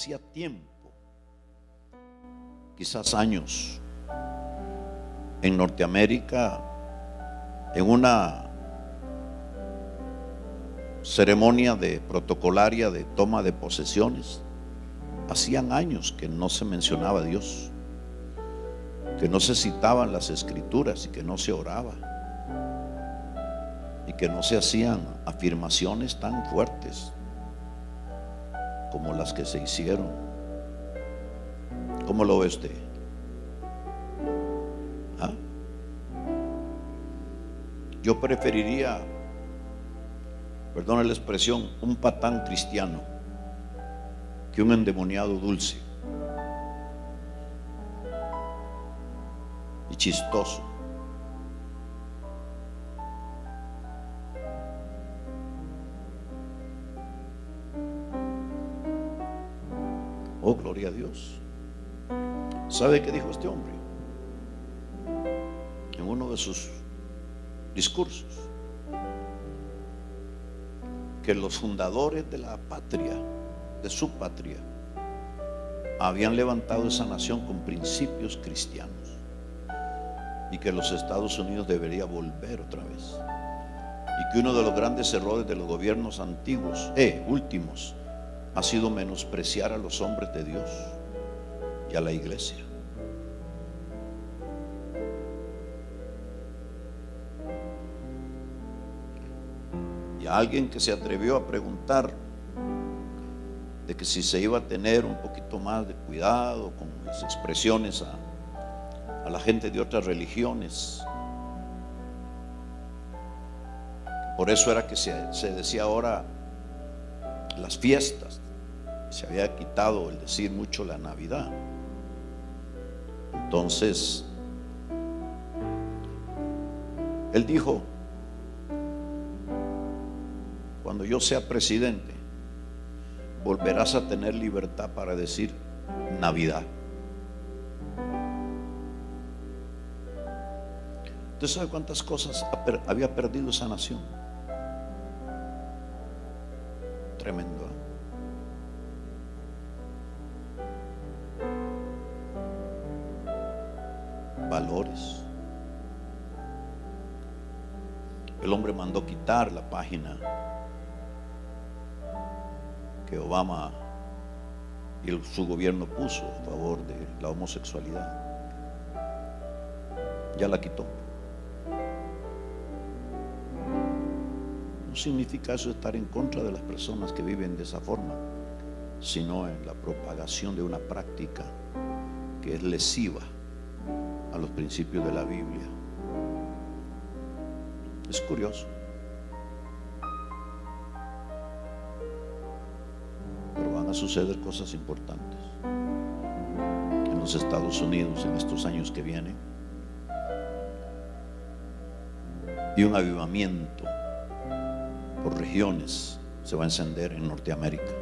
hacía tiempo, quizás años, en Norteamérica, en una ceremonia de protocolaria de toma de posesiones, hacían años que no se mencionaba a Dios, que no se citaban las escrituras y que no se oraba y que no se hacían afirmaciones tan fuertes como las que se hicieron. ¿Cómo lo ve usted? ¿Ah? Yo preferiría, perdone la expresión, un patán cristiano que un endemoniado dulce y chistoso. Oh, gloria a Dios. ¿Sabe qué dijo este hombre en uno de sus discursos? Que los fundadores de la patria, de su patria, habían levantado esa nación con principios cristianos y que los Estados Unidos debería volver otra vez, y que uno de los grandes errores de los gobiernos antiguos, últimos, ha sido menospreciar a los hombres de Dios y a la iglesia. Y a alguien que se atrevió a preguntar de que si se iba a tener un poquito más de cuidado con las expresiones a la gente de otras religiones. Por eso era que se decía ahora las fiestas, se había quitado el decir mucho la Navidad. Entonces él dijo: cuando yo sea presidente, volverás a tener libertad para decir Navidad. ¿Usted sabe cuántas cosas había perdido esa nación? Tremendo, ¿eh? Valores. El hombre mandó quitar la página que Obama y su gobierno puso a favor de la homosexualidad. Ya la quitó. No significa eso estar en contra de las personas que viven de esa forma, sino en la propagación de una práctica que es lesiva a los principios de la Biblia. Es curioso, pero van a suceder cosas importantes en los Estados Unidos en estos años que vienen, y un avivamiento por regiones se va a encender en Norteamérica.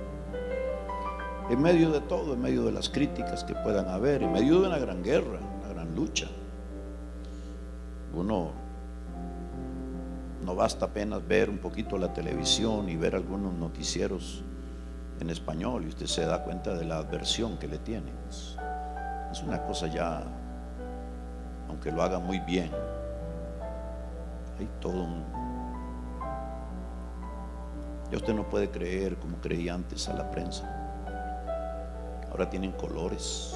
En medio de todo, en medio de las críticas que puedan haber, en medio de una gran guerra, una gran lucha, uno no basta apenas ver un poquito la televisión y ver algunos noticieros en español y usted se da cuenta de la adversión que le tienen. Es una cosa ya, aunque lo haga muy bien, hay todo ya usted no puede creer como creía antes a la prensa. Ahora tienen colores,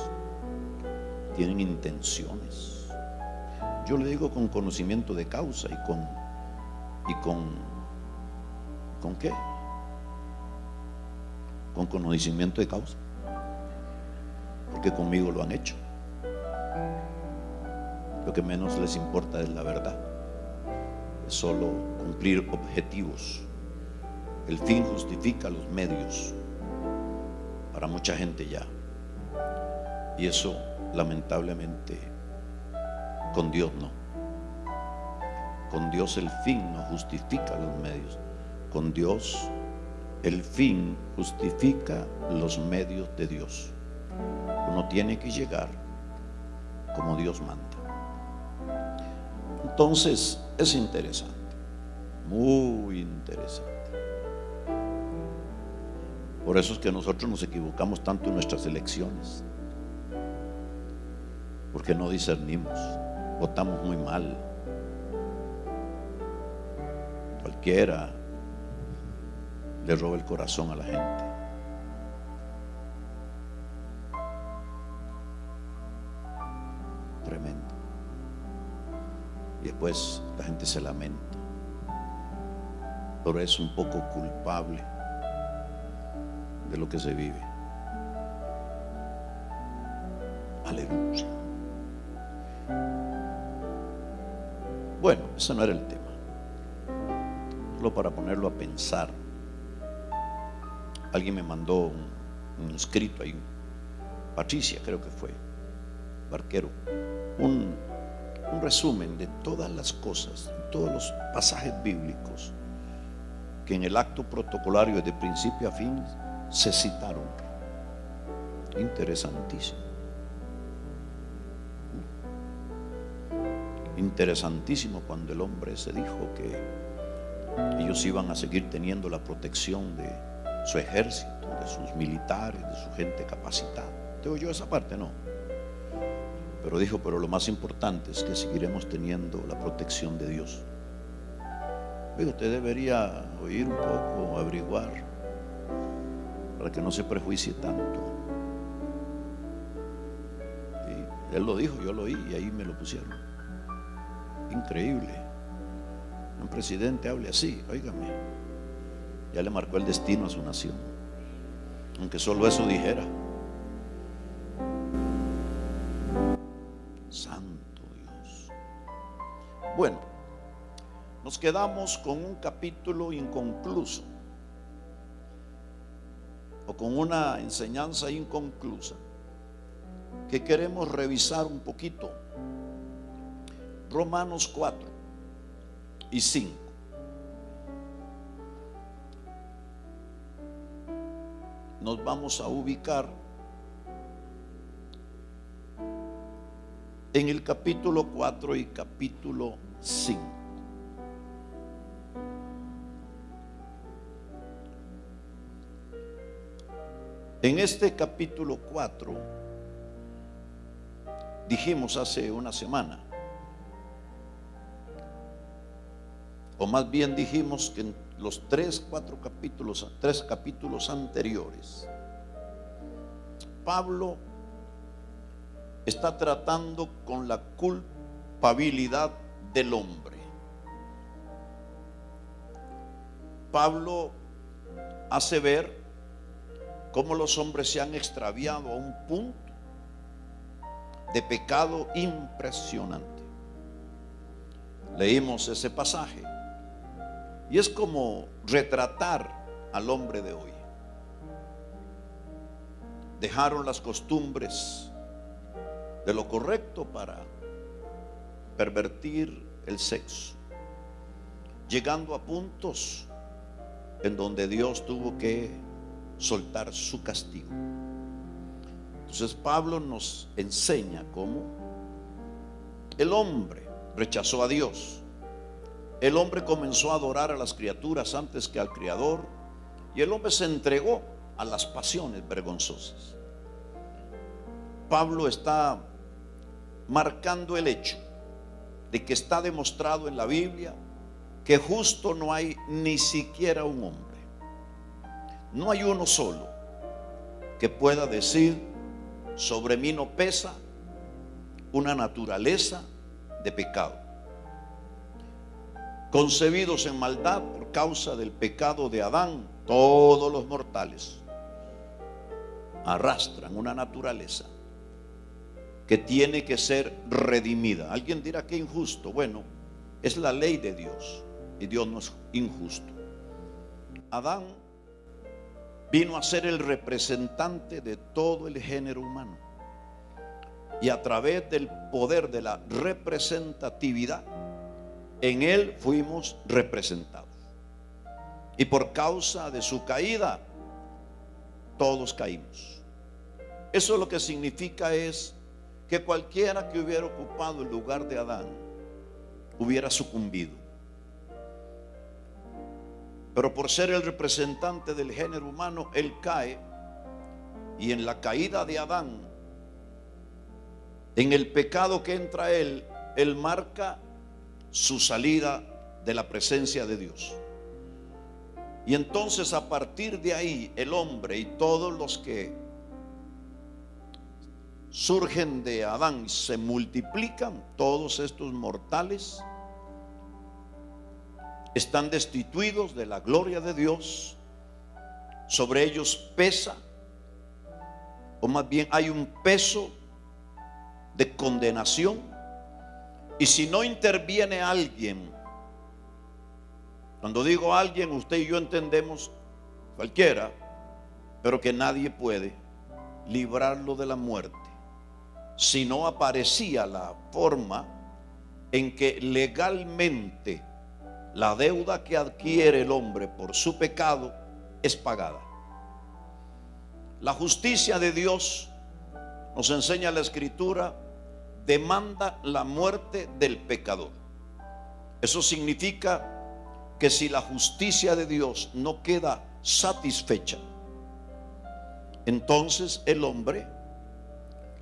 tienen intenciones. Yo le digo con conocimiento de causa y ¿con qué? Con conocimiento de causa, porque conmigo lo han hecho. Lo que menos les importa es la verdad, es solo cumplir objetivos. El fin justifica los medios para mucha gente ya, y eso lamentablemente con Dios no. Con Dios el fin no justifica los medios. Con Dios el fin justifica los medios de Dios. Uno tiene que llegar como Dios manda. Entonces es interesante, muy interesante. Por eso es que nosotros nos equivocamos tanto en nuestras elecciones, porque no discernimos, votamos muy mal. Cualquiera le roba el corazón a la gente. Tremendo. Y después la gente se lamenta, pero es un poco culpable de lo que se vive. Aleluya. Bueno, ese no era el tema, solo para ponerlo a pensar. Alguien me mandó un escrito ahí, Patricia creo que fue, Barquero, un resumen de todas las cosas, todos los pasajes bíblicos que en el acto protocolario de principio a fin se citaron. Interesantísimo. Interesantísimo cuando el hombre se dijo que ellos iban a seguir teniendo la protección de su ejército, de sus militares, de su gente capacitada. ¿Te oyó esa parte? No. Pero dijo, pero lo más importante es que seguiremos teniendo la protección de Dios. Digo, usted debería oír un poco, averiguar, para que no se prejuicie tanto. Y él lo dijo, yo lo oí y ahí me lo pusieron. Increíble. Un presidente hable así, óigame. Ya le marcó el destino a su nación. Aunque solo eso dijera. Santo Dios. Bueno, nos quedamos con un capítulo inconcluso, o con una enseñanza inconclusa que queremos revisar un poquito. Romanos 4 y 5. Nos vamos a ubicar en el capítulo 4 y capítulo 5. En este capítulo 4 dijimos hace una semana, o más bien dijimos que en los tres capítulos anteriores, Pablo está tratando con la culpabilidad del hombre. Pablo hace ver cómo los hombres se han extraviado a un punto de pecado impresionante. Leímos ese pasaje y es como retratar al hombre de hoy. Dejaron las costumbres de lo correcto para pervertir el sexo, llegando a puntos en donde Dios tuvo que soltar su castigo. Entonces Pablo nos enseña cómo el hombre rechazó a Dios. El hombre comenzó a adorar a las criaturas antes que al Creador, y el hombre se entregó a las pasiones vergonzosas. Pablo está marcando el hecho de que está demostrado en la Biblia que justo no hay ni siquiera un hombre. No hay uno solo que pueda decir: sobre mí no pesa una naturaleza de pecado. Concebidos en maldad por causa del pecado de Adán, todos los mortales arrastran una naturaleza que tiene que ser redimida. Alguien dirá que injusto. Bueno, es la ley de Dios y Dios no es injusto. Adán vino a ser el representante de todo el género humano, y a través del poder de la representatividad en él fuimos representados, y por causa de su caída todos caímos. Eso lo que significa es que cualquiera que hubiera ocupado el lugar de Adán hubiera sucumbido. pero por ser el representante del género humano, él cae. Y en la caída de Adán, en el pecado que entra él marca su salida de la presencia de Dios. Y entonces a partir de ahí el hombre y todos los que surgen de Adán se multiplican, todos estos mortales están destituidos de la gloria de Dios. Sobre ellos pesa, o más bien hay un peso de condenación. Y si no interviene alguien, cuando digo alguien, usted y yo entendemos cualquiera, pero que nadie puede librarlo de la muerte, si no aparecía la forma en que legalmente la deuda que adquiere el hombre por su pecado es pagada. La justicia de Dios, nos enseña la Escritura, demanda la muerte del pecador. Eso significa que si la justicia de Dios no queda satisfecha, entonces el hombre,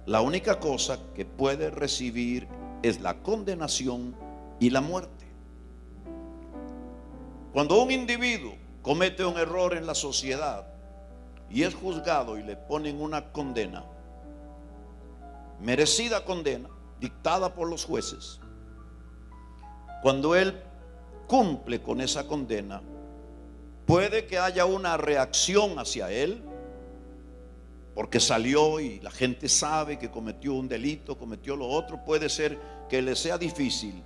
la única cosa que puede recibir es la condenación y la muerte. Cuando un individuo comete un error en la sociedad y es juzgado y le ponen una condena, merecida condena, dictada por los jueces, cuando él cumple con esa condena, puede que haya una reacción hacia él, porque salió y la gente sabe que cometió un delito, cometió lo otro. Puede ser que le sea difícil,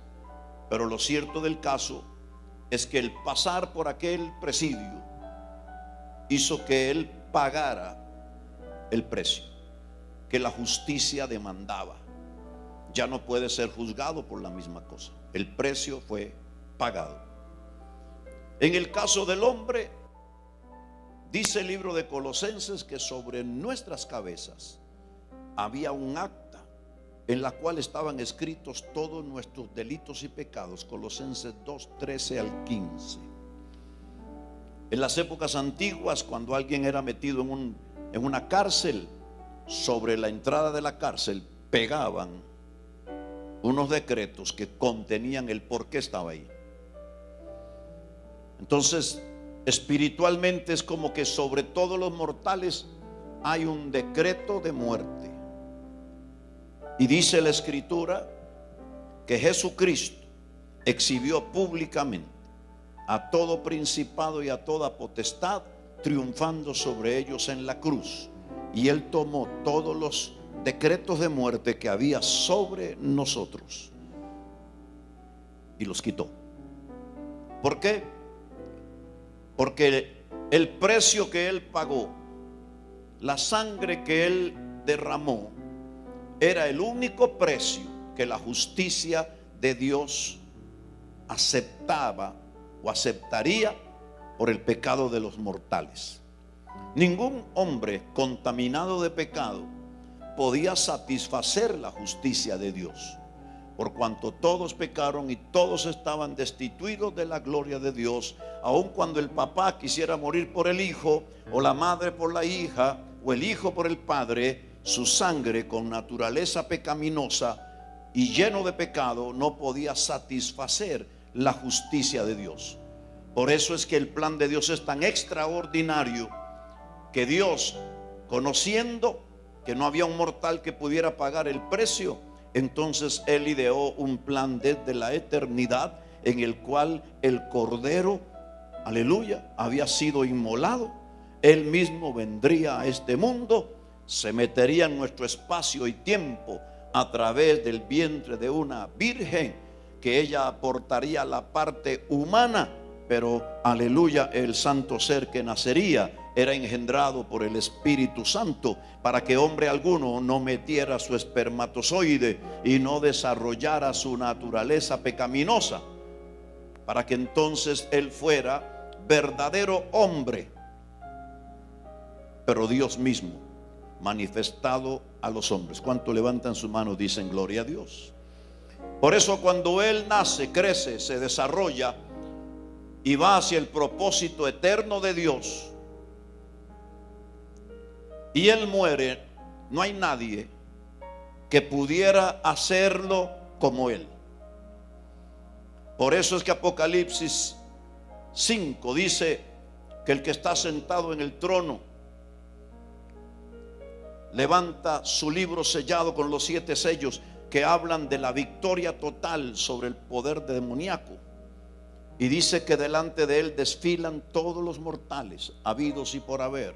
pero lo cierto del caso es que el pasar por aquel presidio hizo que él pagara el precio que la justicia demandaba. Ya no puede ser juzgado por la misma cosa. El precio fue pagado. En el caso del hombre, dice el libro de Colosenses que sobre nuestras cabezas había un acta en la cual estaban escritos todos nuestros delitos y pecados. Colosenses 2, 13 al 15. En las épocas antiguas, cuando alguien era metido en una cárcel, sobre la entrada de la cárcel pegaban unos decretos que contenían el por qué estaba ahí. Entonces, espiritualmente es como que sobre todos los mortales hay un decreto de muerte. Y dice la Escritura que Jesucristo exhibió públicamente a todo principado y a toda potestad, triunfando sobre ellos en la cruz. Y Él tomó todos los decretos de muerte que había sobre nosotros y los quitó. ¿Por qué? Porque el precio que Él pagó, la sangre que Él derramó, era el único precio que la justicia de Dios aceptaba o aceptaría por el pecado de los mortales. Ningún hombre contaminado de pecado podía satisfacer la justicia de Dios, por cuanto todos pecaron y todos estaban destituidos de la gloria de Dios. Aun cuando el papá quisiera morir por el hijo, o la madre por la hija, o el hijo por el padre, su sangre con naturaleza pecaminosa y lleno de pecado no podía satisfacer la justicia de Dios. Por eso es que el plan de Dios es tan extraordinario, que Dios, conociendo que no había un mortal que pudiera pagar el precio, entonces Él ideó un plan desde la eternidad, en el cual el Cordero, aleluya, había sido inmolado. Él mismo vendría a este mundo, se metería en nuestro espacio y tiempo a través del vientre de una virgen, que ella aportaría la parte humana, pero aleluya, el santo ser que nacería era engendrado por el Espíritu Santo, para que hombre alguno no metiera su espermatozoide y no desarrollara su naturaleza pecaminosa, para que entonces él fuera verdadero hombre, pero Dios mismo manifestado a los hombres. ¿Cuánto levantan su mano? Dicen gloria a Dios. Por eso cuando él nace, crece, se desarrolla, y va hacia el propósito eterno de Dios, y él muere, no hay nadie que pudiera hacerlo como él. Por eso es que Apocalipsis 5 dice que el que está sentado en el trono levanta su libro sellado con los 7 sellos que hablan de la victoria total sobre el poder demoníaco. Y dice que delante de él desfilan todos los mortales, habidos y por haber,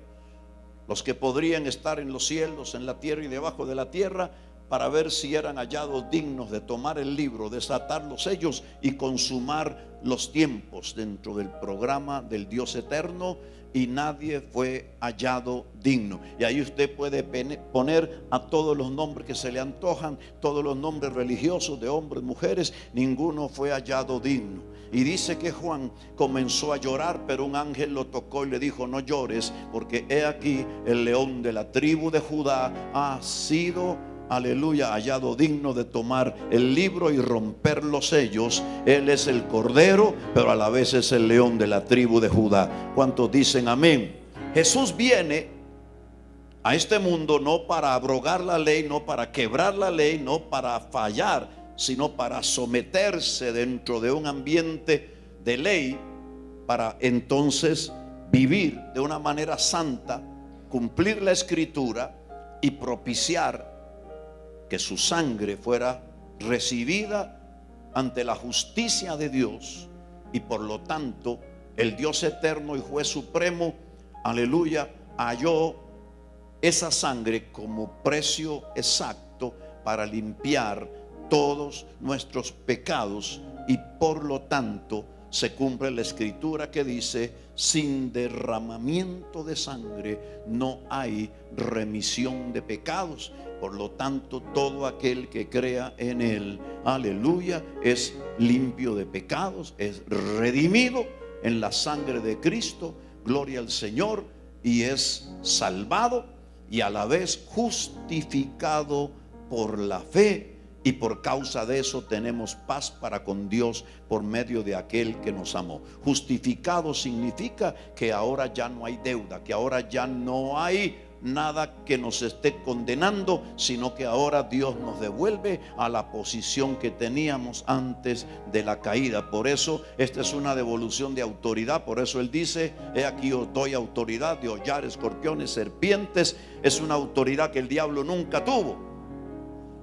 los que podrían estar en los cielos, en la tierra y debajo de la tierra, para ver si eran hallados dignos de tomar el libro, desatar los sellos y consumar los tiempos dentro del programa del Dios eterno. Y nadie fue hallado digno. Y ahí usted puede poner a todos los nombres que se le antojan, todos los nombres religiosos de hombres, mujeres, ninguno fue hallado digno. Y dice que Juan comenzó a llorar, pero un ángel lo tocó y le dijo: no llores, porque he aquí el león de la tribu de Judá ha sido, aleluya, hallado digno de tomar el libro y romper los sellos. Él es el cordero, pero a la vez es el león de la tribu de Judá. ¿Cuántos dicen amén? Jesús viene a este mundo no para abrogar la ley, no para quebrar la ley, no para fallar, sino para someterse dentro de un ambiente de ley, para entonces vivir de una manera santa, cumplir la escritura y propiciar que su sangre fuera recibida ante la justicia de Dios. Y por lo tanto el Dios eterno y juez supremo, aleluya, halló esa sangre como precio exacto para limpiar todos nuestros pecados. Y por lo tanto se cumple la escritura que dice: sin derramamiento de sangre no hay remisión de pecados. Por lo tanto, todo aquel que crea en él, aleluya, es limpio de pecados, es redimido en la sangre de Cristo, gloria al Señor, y es salvado y a la vez justificado por la fe. Y por causa de eso tenemos paz para con Dios por medio de aquel que nos amó. Justificado significa que ahora ya no hay deuda, que ahora ya no hay nada que nos esté condenando, sino que ahora Dios nos devuelve a la posición que teníamos antes de la caída. Por eso esta es una devolución de autoridad. Por eso Él dice: he aquí os doy autoridad de hollar escorpiones, serpientes. Es una autoridad que el diablo nunca tuvo,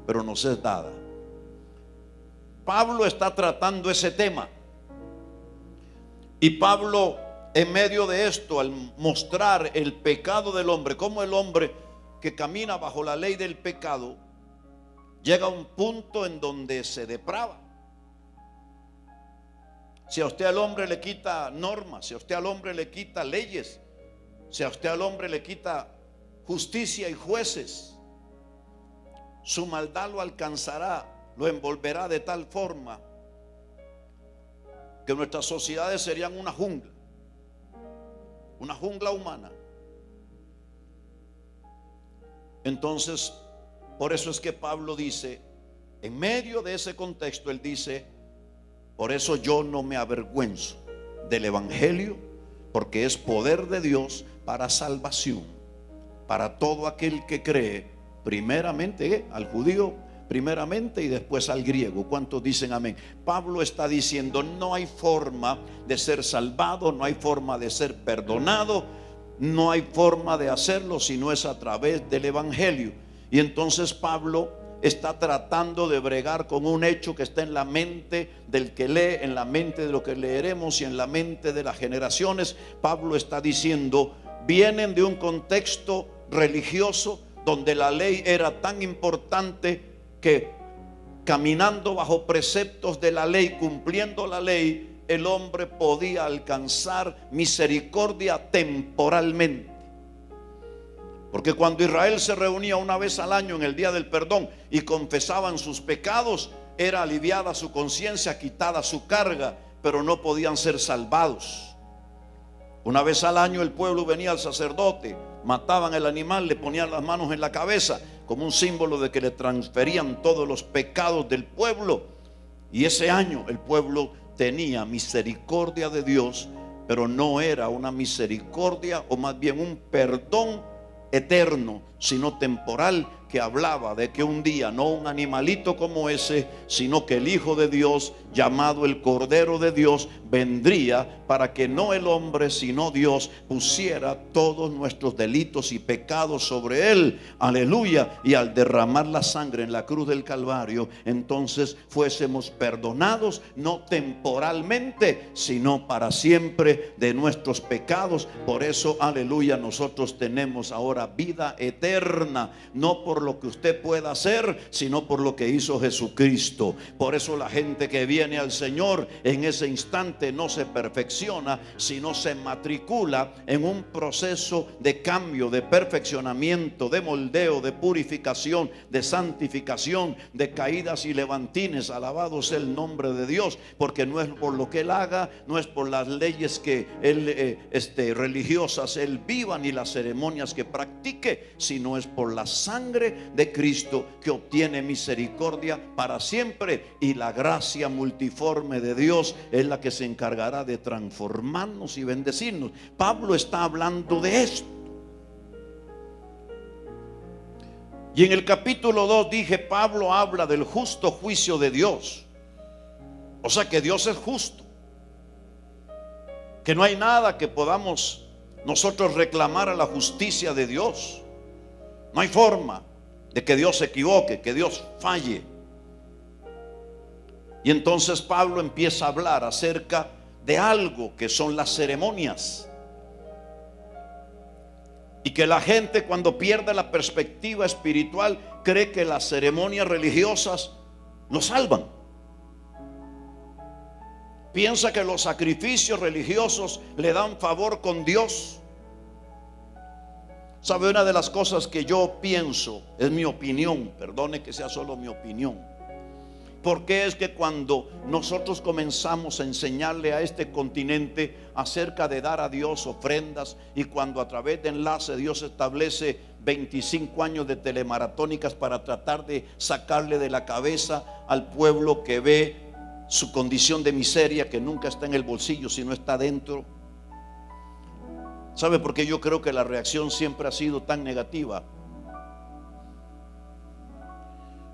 pero nos es dada. Pablo está tratando ese tema, y Pablo, en medio de esto, al mostrar el pecado del hombre, como el hombre que camina bajo la ley del pecado llega a un punto en donde se deprava. Si a usted al hombre le quita normas, si a usted al hombre le quita leyes, si a usted al hombre le quita justicia y jueces, su maldad lo alcanzará, lo envolverá de tal forma que nuestras sociedades serían una jungla humana. Entonces, por eso es que Pablo dice, en medio de ese contexto, él dice: por eso yo no me avergüenzo del evangelio, porque es poder de Dios para salvación, para todo aquel que cree, primeramente al judío, primeramente, y después al griego. ¿Cuántos dicen amén? Pablo está diciendo: no hay forma de ser salvado, no hay forma de ser perdonado, no hay forma de hacerlo si no es a través del evangelio. Y entonces Pablo está tratando de bregar con un hecho que está en la mente del que lee, en la mente de lo que leeremos y en la mente de las generaciones. Pablo está diciendo: vienen de un contexto religioso donde la ley era tan importante que caminando bajo preceptos de la ley, cumpliendo la ley, el hombre podía alcanzar misericordia temporalmente. Porque cuando Israel se reunía una vez al año en el día del perdón y confesaban sus pecados, era aliviada su conciencia, quitada su carga, pero no podían ser salvados. Una vez al año el pueblo venía al sacerdote, mataban el animal, le ponían las manos en la cabeza como un símbolo de que le transferían todos los pecados del pueblo, y ese año el pueblo tenía misericordia de Dios, pero no era una misericordia, o más bien un perdón eterno, sino temporal, que hablaba de que un día, no un animalito como ese, sino que el Hijo de Dios, llamado el Cordero de Dios, vendría para que no el hombre, sino Dios, pusiera todos nuestros delitos y pecados sobre él. Aleluya. Y al derramar la sangre en la cruz del Calvario, entonces fuésemos perdonados, no temporalmente, sino para siempre, de nuestros pecados. Por eso, aleluya, nosotros tenemos ahora vida eterna, no por lo que usted pueda hacer, sino por lo que hizo Jesucristo. Por eso la gente que viene al Señor en ese instante no se perfecciona, sino se matricula en un proceso de cambio, de perfeccionamiento, de moldeo, de purificación, de santificación, de caídas y levantines. Alabado sea el nombre de Dios, porque no es por lo que Él haga, no es por las leyes que Él religiosas Él viva, ni las ceremonias que practique, sino es por la sangre de Cristo, que obtiene misericordia para siempre, y la gracia multiforme de Dios es la que se encargará de transformarnos y bendecirnos. Pablo está hablando de esto. Y en el capítulo 2 dije, Pablo habla del justo juicio de Dios. O sea que Dios es justo, que no hay nada que podamos nosotros reclamar a la justicia de Dios. No hay forma de que Dios se equivoque, que Dios falle. Y entonces Pablo empieza a hablar acerca de algo que son las ceremonias, y que la gente, cuando pierde la perspectiva espiritual, cree que las ceremonias religiosas lo salvan. Piensa que los sacrificios religiosos le dan favor con Dios. ¿Sabe? Una de las cosas que yo pienso, es mi opinión, perdone que sea solo mi opinión, porque es que cuando nosotros comenzamos a enseñarle a este continente acerca de dar a Dios ofrendas, y cuando a través de Enlace Dios establece 25 años de telemaratónicas para tratar de sacarle de la cabeza al pueblo que ve su condición de miseria, que nunca está en el bolsillo sino está dentro. ¿Sabe por qué yo creo que la reacción siempre ha sido tan negativa?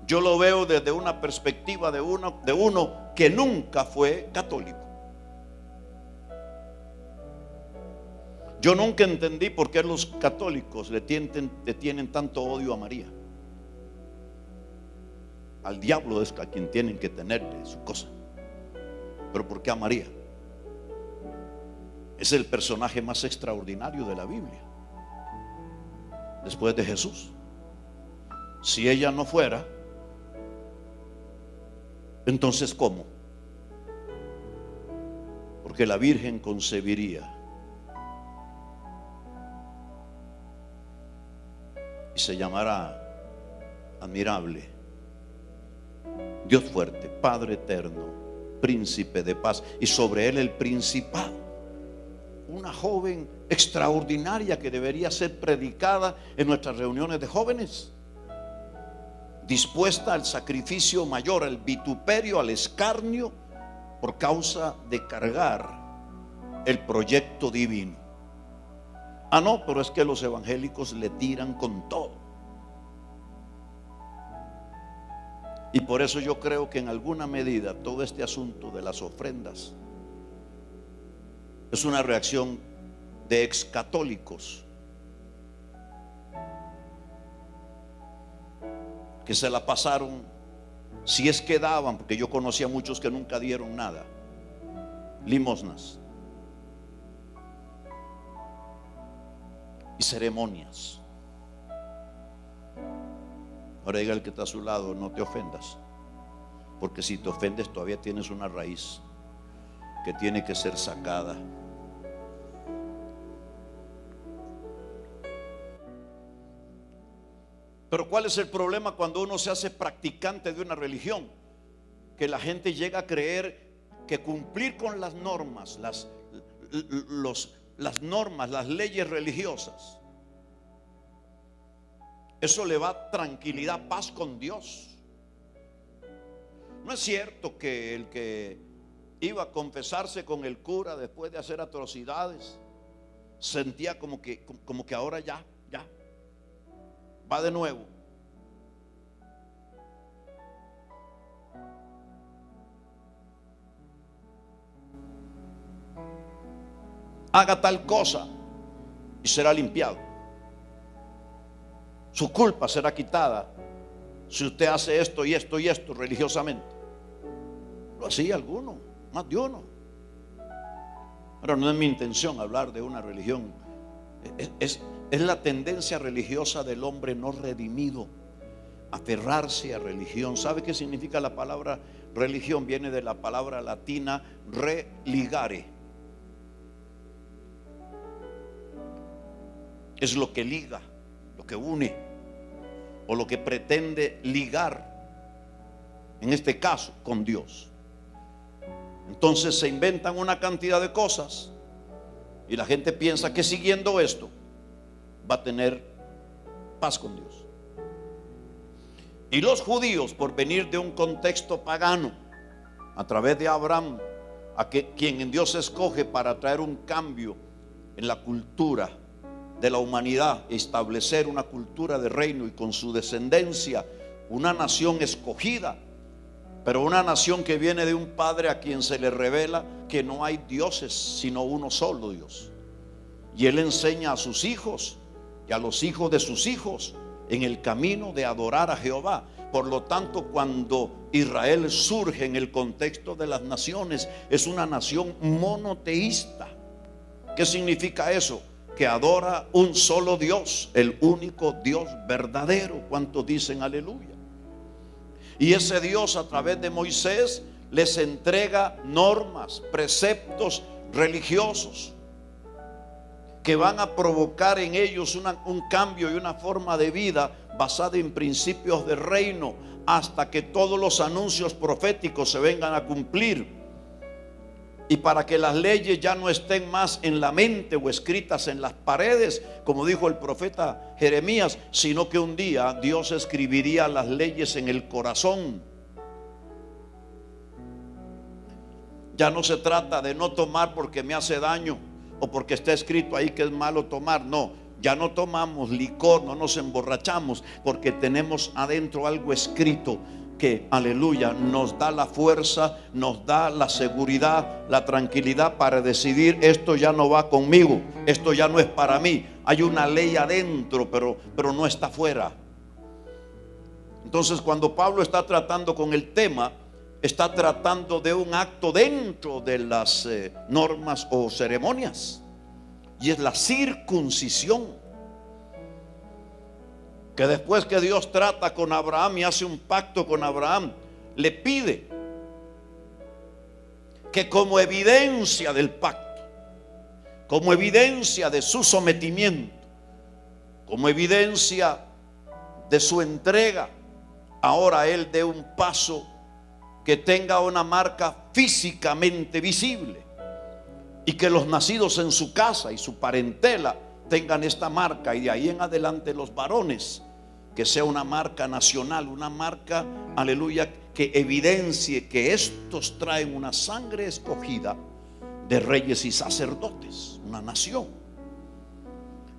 Yo lo veo desde una perspectiva de uno que nunca fue católico. Yo nunca entendí por qué los católicos le tienen tanto odio a María. Al diablo es a quien tienen que tenerle su cosa. Pero ¿por qué a María? Es el personaje más extraordinario de la Biblia, después de Jesús. Si ella no fuera, entonces ¿cómo? Porque la Virgen concebiría y se llamará admirable, Dios fuerte, Padre eterno, Príncipe de paz, y sobre él el principado. Una joven extraordinaria que debería ser predicada en nuestras reuniones de jóvenes, dispuesta al sacrificio mayor, al vituperio, al escarnio, por causa de cargar el proyecto divino. Ah, no, pero es que los evangélicos le tiran con todo. Y por eso yo creo que en alguna medida todo este asunto de las ofrendas es una reacción de excatólicos que se la pasaron, si es que daban, porque yo conocí a muchos que nunca dieron nada, limosnas y ceremonias. Ahora diga el que está a su lado, no te ofendas, porque si te ofendes todavía tienes una raíz que tiene que ser sacada. Pero ¿cuál es el problema cuando uno se hace practicante de una religión? Que la gente llega a creer que cumplir con las normas, las normas, las leyes religiosas, eso le va tranquilidad, paz con Dios. No es cierto que el que iba a confesarse con el cura después de hacer atrocidades, sentía como que ahora ya va de nuevo. Haga tal cosa y será limpiado. Su culpa será quitada si usted hace esto y esto y esto religiosamente. Lo hacía alguno, más de uno. Pero no es mi intención hablar de una religión. Es la tendencia religiosa del hombre no redimido, aferrarse a religión. ¿Sabe qué significa la palabra religión? Viene de la palabra latina religare. Es lo que liga, lo que une, o lo que pretende ligar, en este caso, con Dios. Entonces se inventan una cantidad de cosas y la gente piensa que siguiendo esto va a tener paz con Dios. Y los judíos, por venir de un contexto pagano, a través de Abraham, quien en Dios escoge para traer un cambio en la cultura de la humanidad, establecer una cultura de reino y con su descendencia una nación escogida, pero una nación que viene de un padre a quien se le revela que no hay dioses sino uno solo Dios, y él enseña a sus hijos y a los hijos de sus hijos en el camino de adorar a Jehová. Por lo tanto, cuando Israel surge en el contexto de las naciones, es una nación monoteísta. ¿Qué significa eso? Que adora un solo Dios, el único Dios verdadero. ¿Cuántos dicen aleluya? Y ese Dios, a través de Moisés, les entrega normas, preceptos religiosos que van a provocar en ellos un cambio y una forma de vida basada en principios de reino, hasta que todos los anuncios proféticos se vengan a cumplir. Y para que las leyes ya no estén más en la mente o escritas en las paredes, como dijo el profeta Jeremías, sino que un día Dios escribiría las leyes en el corazón. Ya no se trata de no tomar porque me hace daño o porque está escrito ahí que es malo tomar. No, ya no tomamos licor, no nos emborrachamos, porque tenemos adentro algo escrito que, aleluya, nos da la fuerza, nos da la seguridad, la tranquilidad para decidir: esto ya no va conmigo, esto ya no es para mí. Hay una ley adentro, pero no está afuera. Entonces, cuando Pablo está tratando con el tema, está tratando de un acto dentro de las normas o ceremonias, y es la circuncisión. Que después que Dios trata con Abraham y hace un pacto con Abraham, le pide que, como evidencia del pacto, como evidencia de su sometimiento, como evidencia de su entrega, ahora él dé un paso que tenga una marca físicamente visible, y que los nacidos en su casa y su parentela tengan esta marca, y de ahí en adelante los varones, que sea una marca nacional, una marca, aleluya, que evidencie que estos traen una sangre escogida de reyes y sacerdotes, una nación.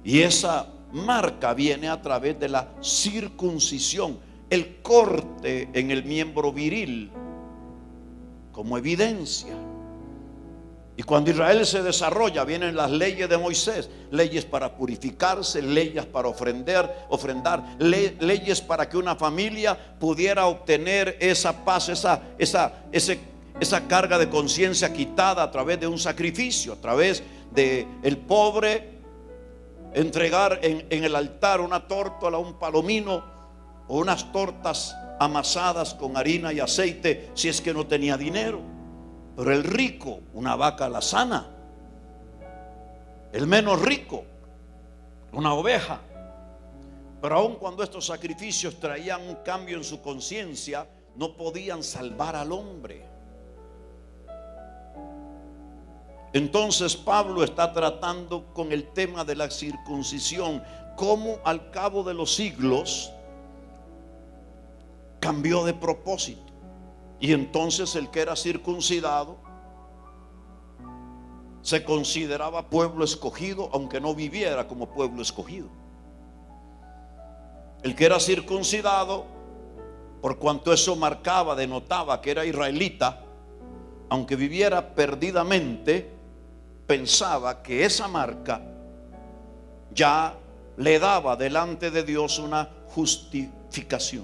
Y esa marca viene a través de la circuncisión, el corte en el miembro viril, como evidencia. Y cuando Israel se desarrolla, vienen las leyes de Moisés, leyes para purificarse, leyes para ofrendar, leyes para que una familia pudiera obtener esa paz, esa carga de conciencia quitada a través de un sacrificio, a través de el pobre entregar en el altar una tórtola, un palomino o unas tortas amasadas con harina y aceite, si es que no tenía dinero. Pero el rico, una vaca alazana. El menos rico, una oveja. Pero aun cuando estos sacrificios traían un cambio en su conciencia, no podían salvar al hombre. Entonces Pablo está tratando con el tema de la circuncisión, cómo al cabo de los siglos cambió de propósito. Y entonces el que era circuncidado se consideraba pueblo escogido, aunque no viviera como pueblo escogido. El que era circuncidado, por cuanto eso marcaba, denotaba que era israelita, aunque viviera perdidamente, pensaba que esa marca ya le daba delante de Dios una justificación.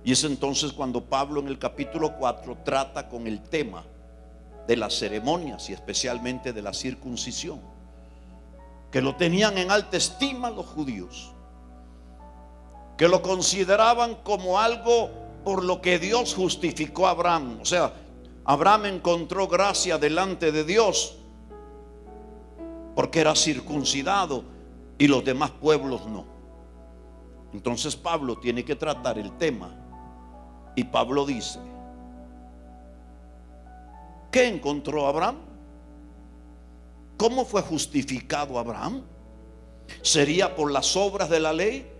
Y es entonces cuando Pablo en el capítulo 4 trata con el tema de las ceremonias y especialmente de la circuncisión, que lo tenían en alta estima los judíos, que lo consideraban como algo por lo que Dios justificó a Abraham. O sea, Abraham encontró gracia delante de Dios porque era circuncidado y los demás pueblos no. Entonces Pablo tiene que tratar el tema, y Pablo dice: ¿qué encontró Abraham? ¿Cómo fue justificado Abraham? ¿Sería por las obras de la ley?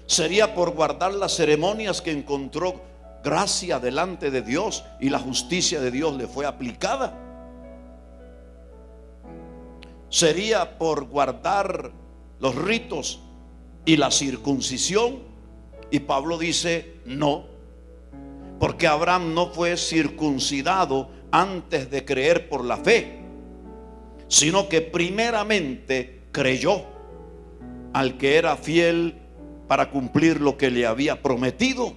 ¿Sería por guardar las ceremonias que encontró gracia delante de Dios y la justicia de Dios le fue aplicada? ¿Sería por guardar los ritos y la circuncisión? Y Pablo dice: no, porque Abraham no fue circuncidado antes de creer por la fe, sino que primeramente creyó al que era fiel para cumplir lo que le había prometido,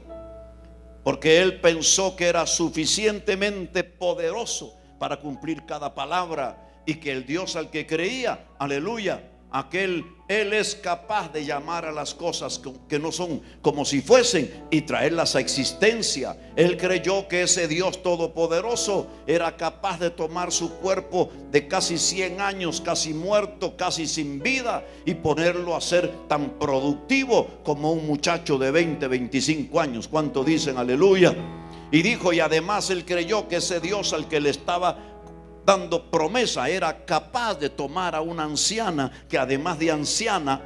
porque él pensó que era suficientemente poderoso para cumplir cada palabra, y que el Dios al que creía, aleluya, Él es capaz de llamar a las cosas que no son como si fuesen y traerlas a existencia. Él creyó que ese Dios todopoderoso era capaz de tomar su cuerpo de casi 100 años, casi muerto, casi sin vida, y ponerlo a ser tan productivo como un muchacho de 20, 25 años. ¿Cuánto dicen aleluya? Y dijo, y además él creyó que ese Dios al que le estaba dando promesa era capaz de tomar a una anciana que, además de anciana,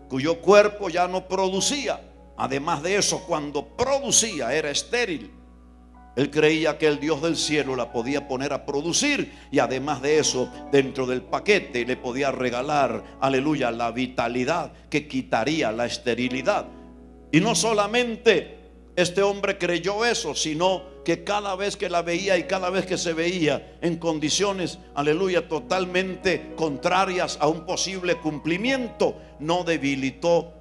cuyo cuerpo ya no producía, además de eso, cuando producía era estéril. Él creía que el Dios del cielo la podía poner a producir, y además de eso, dentro del paquete le podía regalar, aleluya, la vitalidad que quitaría la esterilidad. Y no solamente este hombre creyó eso, sino que cada vez que la veía y cada vez que se veía en condiciones, aleluya, totalmente contrarias a un posible cumplimiento, no debilitó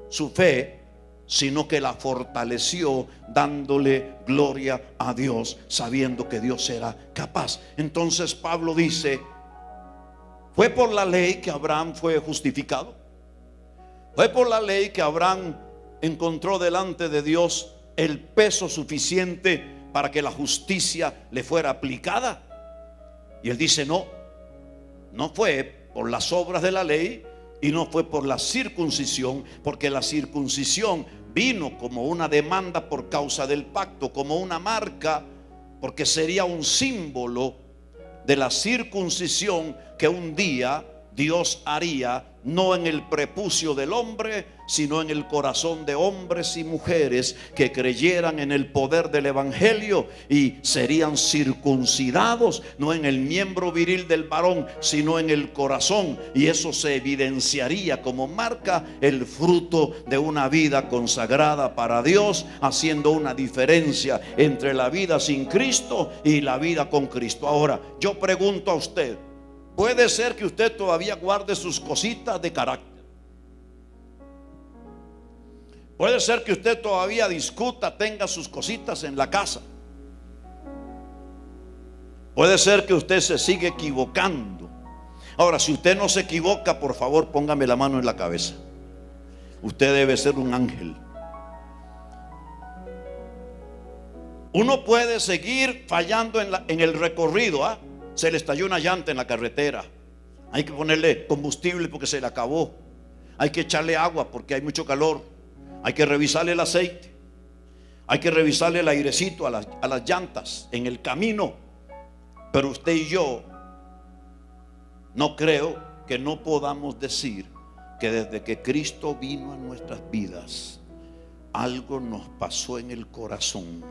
su fe, sino que la fortaleció, dándole gloria a Dios, sabiendo que Dios era capaz. Entonces Pablo dice: ¿fue por la ley que Abraham fue justificado? ¿Fue por la ley que Abraham encontró delante de Dios el peso suficiente para que la justicia le fuera aplicada? Y él dice: no, no fue por las obras de la ley y no fue por la circuncisión, porque la circuncisión vino como una demanda por causa del pacto, como una marca, porque sería un símbolo de la circuncisión que un día Dios haría, no en el prepucio del hombre, sino en el corazón de hombres y mujeres que creyeran en el poder del evangelio y serían circuncidados, no en el miembro viril del varón, sino en el corazón. Y eso se evidenciaría como marca el fruto de una vida consagrada para Dios, haciendo una diferencia entre la vida sin Cristo y la vida con Cristo. Ahora, yo pregunto a usted: puede ser que usted todavía guarde sus cositas de carácter. Puede ser que usted todavía discuta, tenga sus cositas en la casa. Puede ser que usted se sigue equivocando. Ahora, si usted no se equivoca, por favor, póngame la mano en la cabeza. Usted debe ser un ángel. Uno puede seguir fallando en el recorrido, ¿ah? Se le estalló una llanta en la carretera, hay que ponerle combustible porque se le acabó, hay que echarle agua porque hay mucho calor, hay que revisarle el aceite, hay que revisarle el airecito a las llantas en el camino. Pero usted y yo no creo que no podamos decir que desde que Cristo vino a nuestras vidas, algo nos pasó en el corazón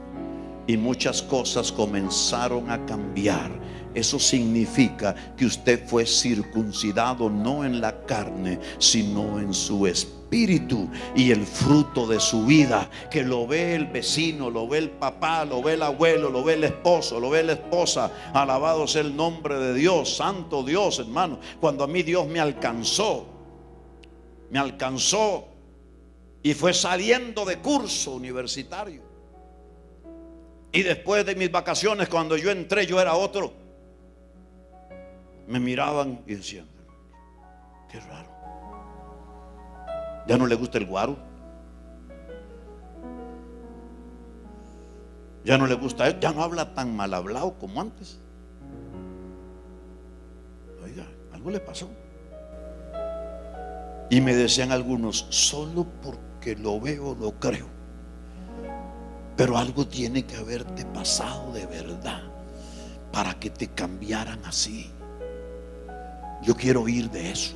y muchas cosas comenzaron a cambiar Eso significa que usted fue circuncidado no en la carne, sino en su espíritu. Y el fruto de su vida, que lo ve el vecino, lo ve el papá, lo ve el abuelo, lo ve el esposo, lo ve la esposa. Alabado sea el nombre de Dios, santo Dios, hermano. Cuando a mí Dios me alcanzó y fue saliendo de curso universitario. Y después de mis vacaciones, cuando yo entré, yo era otro. Me miraban y decían: qué raro. Ya no le gusta el guaro. Ya no le gusta él. Ya no habla tan mal hablado como antes. Oiga, algo le pasó. Y me decían algunos: solo porque lo veo, lo creo. Pero algo tiene que haberte pasado de verdad para que te cambiaran así. Yo quiero oír de eso.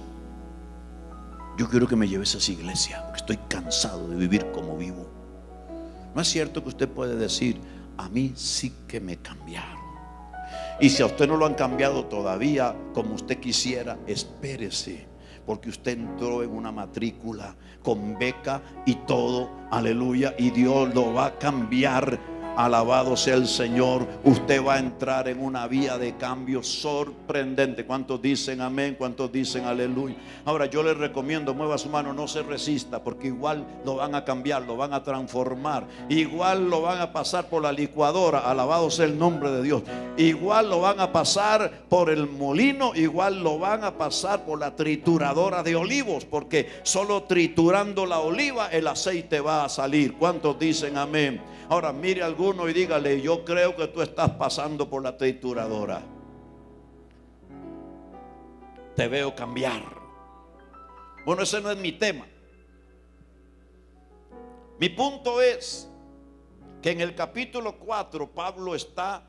Yo quiero que me lleves a esa iglesia, porque estoy cansado de vivir como vivo. No es cierto que usted puede decir: a mí sí que me cambiaron. Y si a usted no lo han cambiado todavía como usted quisiera, espérese, porque usted entró en una matrícula con beca y todo, aleluya, y Dios lo va a cambiar. Alabado sea el Señor. Usted va a entrar en una vía de cambio sorprendente. ¿Cuántos dicen amén? ¿Cuántos dicen aleluya? Ahora yo les recomiendo, mueva su mano, no se resista, porque igual lo van a cambiar, lo van a transformar, igual lo van a pasar por la licuadora, alabado sea el nombre de Dios, igual lo van a pasar por el molino, igual lo van a pasar por la trituradora de olivos, porque solo triturando la oliva el aceite va a salir. ¿Cuántos dicen amén? Ahora mire a alguno y dígale: yo creo que tú estás pasando por la trituradora. Te veo cambiar. Bueno, ese no es mi tema. Mi punto es que en el capítulo 4 Pablo está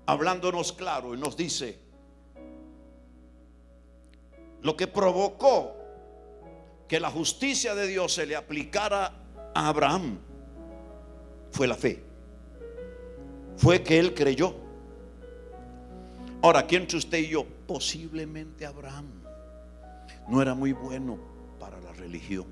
hablándonos claro y nos dice lo que provocó que la justicia de Dios se le aplicara a Abraham. Fue la fe. Fue que él creyó. Ahora, aquí entre usted y yo, posiblemente Abraham no era muy bueno para la religión.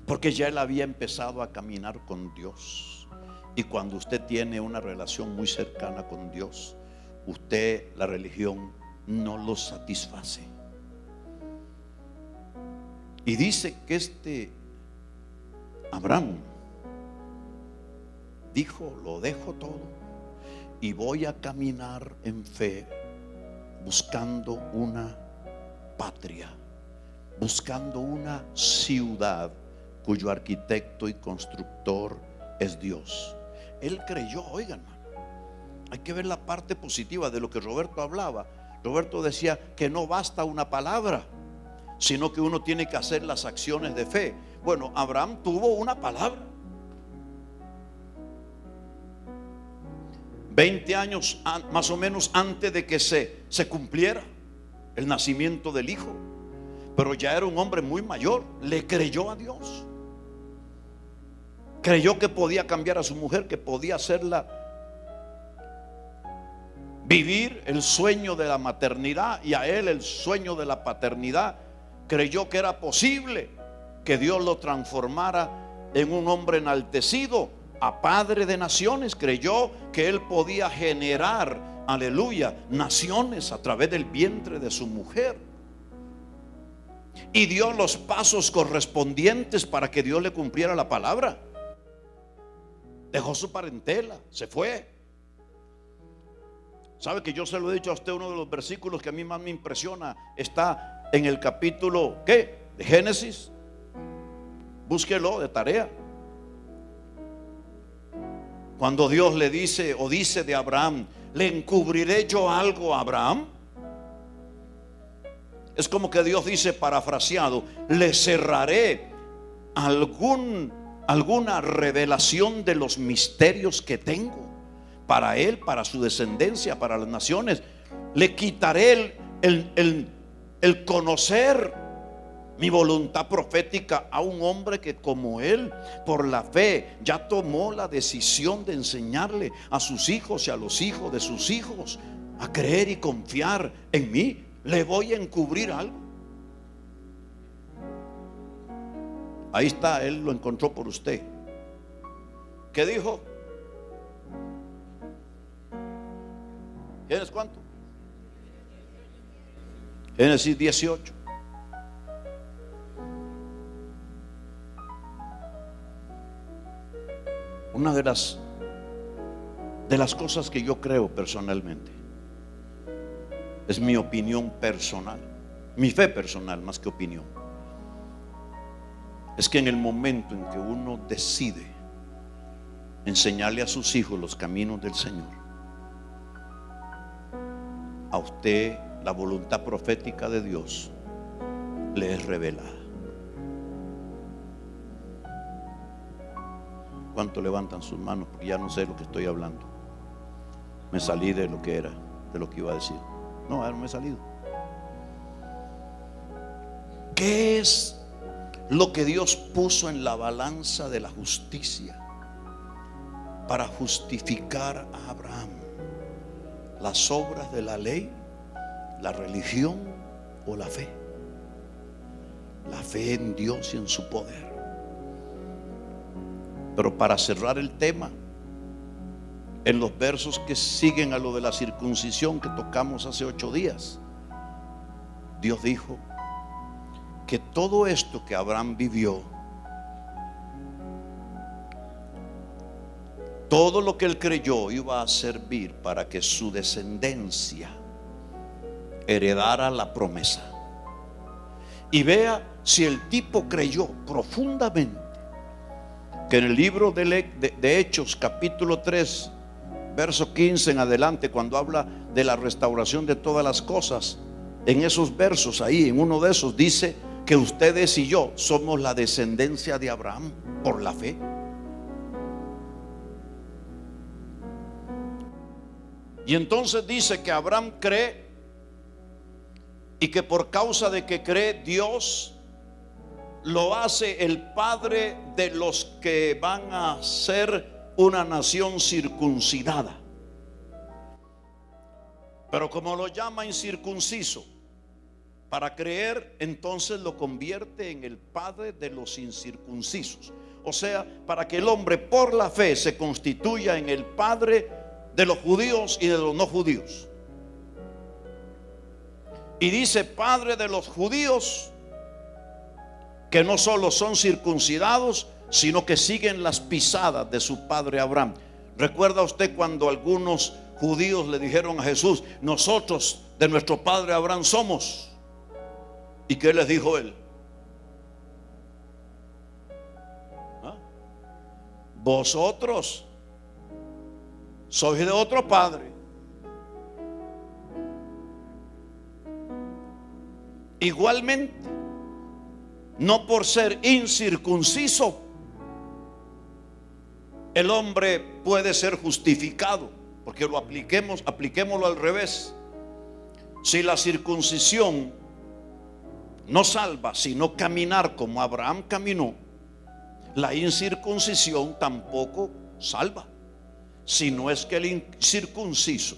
Porque ya él había empezado a caminar con Dios. Y cuando usted tiene una relación muy cercana con Dios, usted, la religión no lo satisface. Y dice que Abraham dijo: lo dejo todo y voy a caminar en fe, buscando una patria, buscando una ciudad cuyo arquitecto y constructor es Dios. Él creyó. Oigan, hay que ver la parte positiva de lo que Roberto hablaba. Roberto decía que no basta una palabra, sino que uno tiene que hacer las acciones de fe. Bueno, Abraham tuvo una palabra. 20 años más o menos antes de que se cumpliera el nacimiento del hijo. Pero ya era un hombre muy mayor. Le creyó a Dios. Creyó que podía cambiar a su mujer, que podía hacerla vivir el sueño de la maternidad y a él el sueño de la paternidad. Creyó que era posible que Dios lo transformara en un hombre enaltecido, a padre de naciones. Creyó que él podía generar, aleluya, naciones a través del vientre de su mujer. Y dio los pasos correspondientes para que Dios le cumpliera la palabra. Dejó su parentela, se fue. ¿Sabe que yo se lo he dicho a usted? Uno de los versículos que a mí más me impresiona está en el capítulo ¿qué? De Génesis. Búsquelo de tarea. Cuando Dios le dice o dice de Abraham: ¿le encubriré yo algo a Abraham? Es como que Dios dice, parafraseado: le cerraré alguna revelación de los misterios que tengo para él, para su descendencia, para las naciones. Le quitaré el conocer mi voluntad profética a un hombre que como él, por la fe, ya tomó la decisión de enseñarle a sus hijos y a los hijos de sus hijos a creer y confiar en mí. ¿Le voy a encubrir algo? Ahí está, él lo encontró por usted. ¿Qué dijo? ¿Génesis cuánto? Génesis 18. Una de las cosas que yo creo personalmente, es mi opinión personal, mi fe personal más que opinión, es que en el momento en que uno decide enseñarle a sus hijos los caminos del Señor, a usted la voluntad profética de Dios le es revelada. ¿Cuánto levantan sus manos? Porque ya no sé lo que estoy hablando. Me salí de lo que era, de lo que iba a decir. No, ahora me he salido. ¿Qué es lo que Dios puso en la balanza de la justicia para justificar a Abraham? ¿Las obras de la ley, la religión o la fe? La fe en Dios y en su poder. Pero para cerrar el tema, en los versos que siguen a lo de la circuncisión que tocamos hace 8 días, Dios dijo que todo esto que Abraham vivió, todo lo que él creyó, iba a servir para que su descendencia heredara la promesa. Y vea si el tipo creyó profundamente que en el libro de Hechos capítulo 3 verso 15 en adelante, cuando habla de la restauración de todas las cosas, en esos versos ahí, en uno de esos dice que ustedes y yo somos la descendencia de Abraham por la fe. Y entonces dice que Abraham cree, y que por causa de que cree, Dios lo hace el padre de los que van a ser una nación circuncidada. Pero como lo llama incircunciso, para creer, entonces lo convierte en el padre de los incircuncisos. O sea, para que el hombre por la fe se constituya en el padre de los judíos y de los no judíos. Y dice padre de los judíos, que no solo son circuncidados, sino que siguen las pisadas de su padre Abraham. ¿Recuerda usted cuando algunos judíos le dijeron a Jesús: nosotros de nuestro padre Abraham somos? ¿Y qué les dijo él? ¿Ah? Vosotros sois de otro padre. Igualmente, no por ser incircunciso el hombre puede ser justificado, porque lo apliquémoslo al revés. Si la circuncisión no salva, sino caminar como Abraham caminó, la incircuncisión tampoco salva, si no es que el incircunciso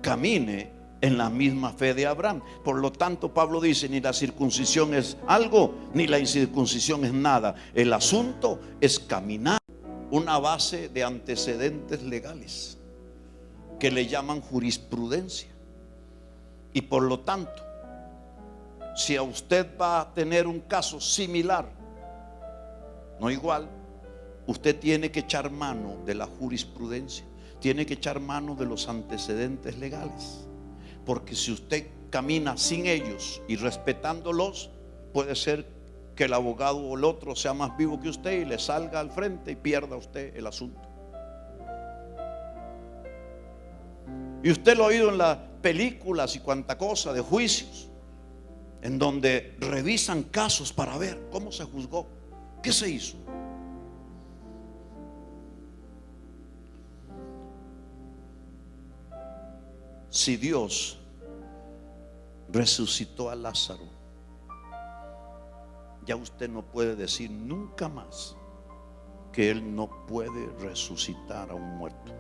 camine en la misma fe de Abraham. Por lo tanto, Pablo dice: ni la circuncisión es algo, ni la incircuncisión es nada. El asunto es caminar una base de antecedentes legales que le llaman jurisprudencia. Y por lo tanto, si a usted va a tener un caso similar, no igual, usted tiene que echar mano de la jurisprudencia, tiene que echar mano de los antecedentes legales. Porque si usted camina sin ellos y respetándolos, puede ser que el abogado o el otro sea más vivo que usted y le salga al frente y pierda usted el asunto. Y usted lo ha oído en las películas y cuanta cosa de juicios, en donde revisan casos para ver cómo se juzgó, qué se hizo. Si Dios resucitó a Lázaro ya usted no puede decir nunca más que Él no puede resucitar a un muerto,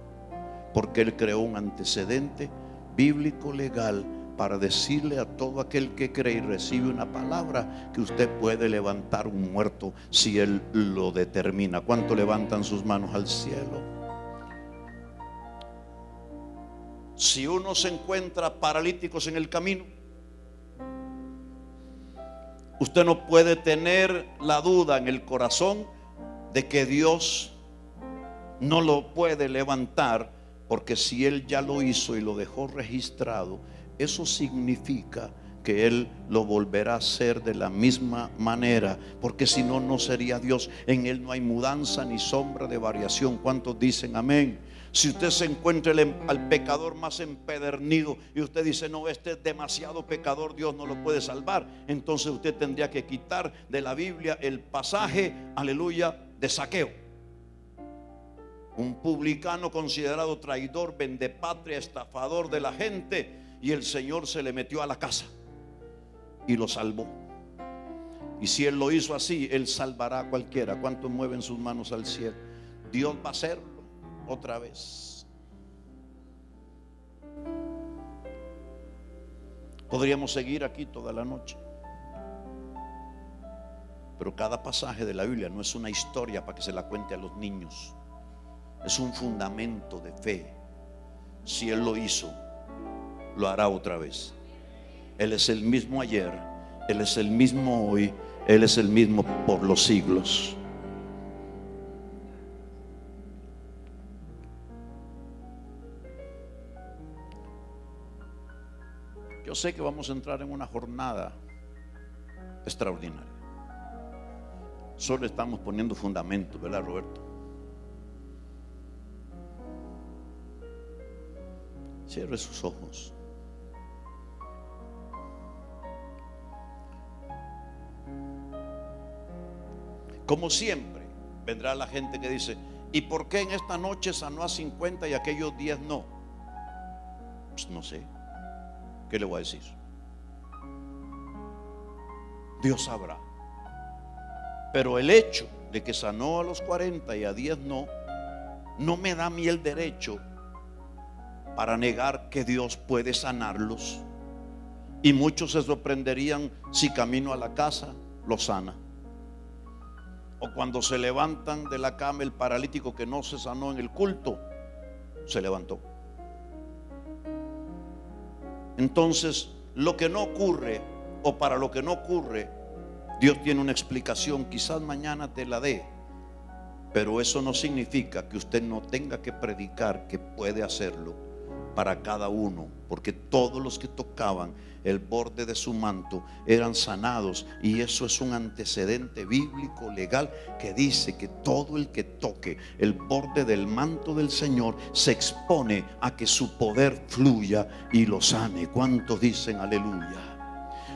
porque Él creó un antecedente bíblico legal para decirle a todo aquel que cree y recibe una palabra que usted puede levantar un muerto si Él lo determina. ¿Cuánto levantan sus manos al cielo? Si uno se encuentra paralíticos en el camino, usted no puede tener la duda en el corazón de que Dios no lo puede levantar, porque si Él ya lo hizo y lo dejó registrado, eso significa que Él lo volverá a hacer de la misma manera, porque si no, no sería Dios. En Él no hay mudanza ni sombra de variación. ¿Cuántos dicen amén? Si usted se encuentra al pecador más empedernido y usted dice, no, este es demasiado pecador, Dios no lo puede salvar, entonces usted tendría que quitar de la Biblia el pasaje, aleluya, de Zaqueo, un publicano considerado traidor, vendepatria, estafador de la gente, y el Señor se le metió a la casa y lo salvó. Y si Él lo hizo así, Él salvará a cualquiera. ¿Cuántos mueven sus manos al cielo? Dios va a hacerlo otra vez. Podríamos seguir aquí toda la noche, pero cada pasaje de la Biblia no es una historia para que se la cuente a los niños. Es un fundamento de fe. Si Él lo hizo, lo hará otra vez. Él es el mismo ayer, Él es el mismo hoy, Él es el mismo por los siglos. Yo sé que vamos a entrar en una jornada extraordinaria. Solo estamos poniendo fundamentos, ¿verdad, Roberto? Cierre sus ojos. Como siempre, vendrá la gente que dice, ¿y por qué en esta noche sanó a 50 y aquellos días no? Pues no sé. ¿Qué le voy a decir? Dios sabrá. Pero el hecho de que sanó a los 40 y a 10 no, no me da a mí el derecho para negar que Dios puede sanarlos. Y muchos se sorprenderían si camino a la casa lo sana, o cuando se levantan de la cama el paralítico que no se sanó en el culto, se levantó. Entonces, lo que no ocurre, o para lo que no ocurre, Dios tiene una explicación. Quizás mañana te la dé, pero eso no significa que usted no tenga que predicar que puede hacerlo para cada uno, porque todos los que tocaban el borde de su manto eran sanados, y eso es un antecedente bíblico legal que dice que todo el que toque el borde del manto del Señor se expone a que su poder fluya y lo sane. ¿Cuántos dicen aleluya?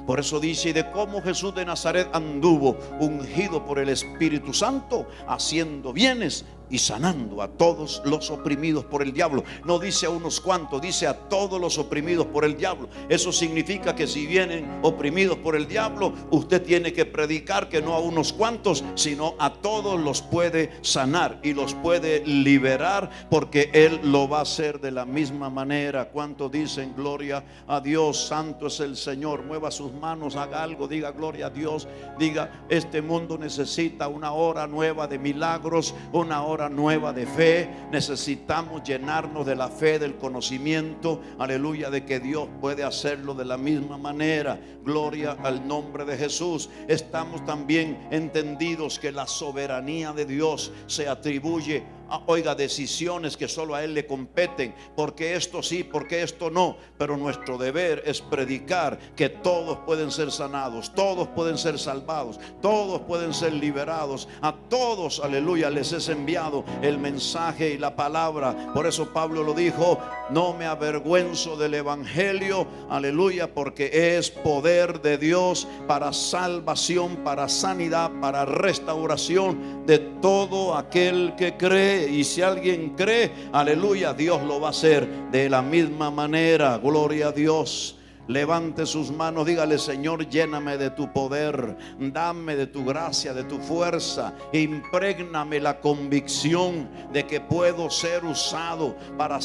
Por eso dice, y de cómo Jesús de Nazaret anduvo ungido por el Espíritu Santo, haciendo bienes y sanando a todos los oprimidos por el diablo. No dice a unos cuantos, dice a todos los oprimidos por el diablo. Eso significa que si vienen oprimidos por el diablo, usted tiene que predicar que no a unos cuantos, sino a todos los puede sanar y los puede liberar, porque Él lo va a hacer de la misma manera. ¿Cuántos dicen gloria a Dios? Santo es el Señor. Mueva sus manos, haga algo, diga gloria a Dios. Diga, este mundo necesita una hora nueva de milagros, una hora nueva de fe. Necesitamos llenarnos de la fe, del conocimiento, aleluya, de que Dios puede hacerlo de la misma manera. Gloria al nombre de Jesús. Estamos también entendidos que la soberanía de Dios se atribuye a, decisiones que solo a Él le competen, porque esto sí, porque esto no. Pero nuestro deber es predicar que todos pueden ser sanados, todos pueden ser salvados, todos pueden ser liberados. A todos, aleluya, les es enviado el mensaje y la palabra. Por eso Pablo lo dijo: no me avergüenzo del evangelio, aleluya, porque es poder de Dios para salvación, para sanidad, para restauración de todo aquel que cree. Y si alguien cree, aleluya, Dios lo va a hacer de la misma manera. Gloria a Dios. Levante sus manos, dígale: Señor, lléname de tu poder, dame de tu gracia, de tu fuerza, imprégname la convicción de que puedo ser usado para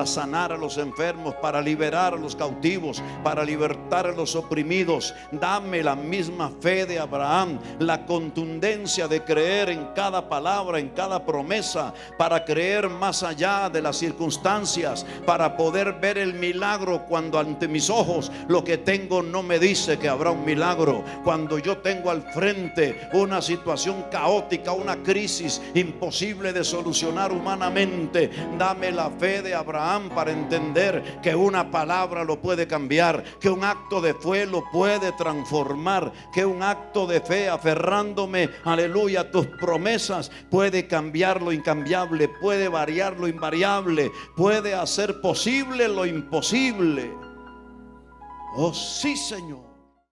sanar a los enfermos, para liberar a los cautivos, para libertar a los oprimidos. Dame la misma fe de Abraham, la contundencia de creer en cada palabra, en cada promesa, para creer más allá de las circunstancias, para poder ver el milagro cuando ante mis ojos lo que tengo no me dice que habrá un milagro. Cuando yo tengo al frente una situación caótica, una crisis imposible de solucionar humanamente, dame la fe de Abraham para entender que una palabra lo puede cambiar, que un acto de fe lo puede transformar, que un acto de fe aferrándome, aleluya, a tus promesas puede cambiar lo incambiable, puede variar lo invariable, puede hacer posible lo imposible. Oh sí, Señor.